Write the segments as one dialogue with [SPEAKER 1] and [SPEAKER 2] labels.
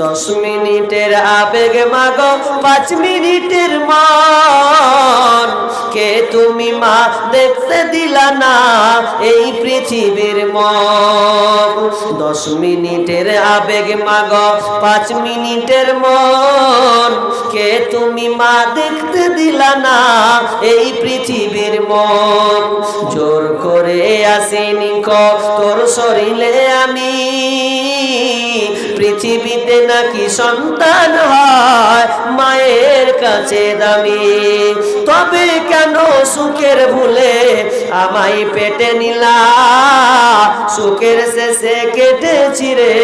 [SPEAKER 1] 10 মিনিটের আবেগ মাগো 5 মিনিটের মন কে তুমি মা দেখতে দিলা না এই পৃথিবীর মন 10 মিনিটের আবেগ মাগো 5 মিনিটের মন কে তুমি মা দেখতে দিলা না এই পৃথিবীর মন জোর করে আসিনি তোর শরীরে আমি পৃথিবীতে নাকি সন্তান হয় মায়ের কাছে দামি তবে কেন সুখের ভুলে আমায় পেটে নিলা সুখের শেষে কেটে ছিঁড়ে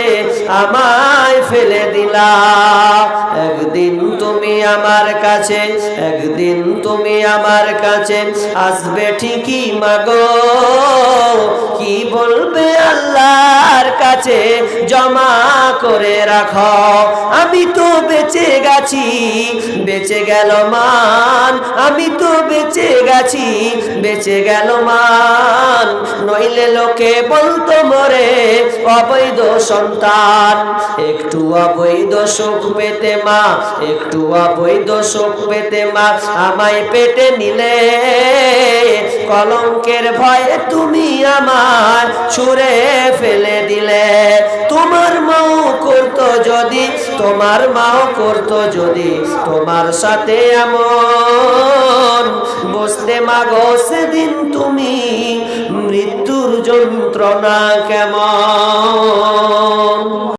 [SPEAKER 1] আমায় ফেলে দিলা একদিন তুমি আমার কাছে একদিন তুমি আমার কাছে আসবে ঠিকই মাগো কি বলবে আল্লাহর কাছে জমা করে রাখো আমি তো বেঁচে গেছি বেঁচে গেল মান আমি তো বেঁচে গেছি বেঁচে গেল মান নইলে লোকে বলতো মরে অবৈধ সন্তান একটু অবৈধ সুখ পেতে মা একটু অবৈধ সুখ পেতে মা আমায় পেটে নিলে কলঙ্কের ভয়ে তুমি আমার ছুঁড়ে ফেলে দিলে তোমার মাও করতো যদি তোমার মাও করতো যদি তোমার সাথে এমন বসতে মাগো সেদিন তুমি মৃত্যুর যন্ত্রণা কেমন।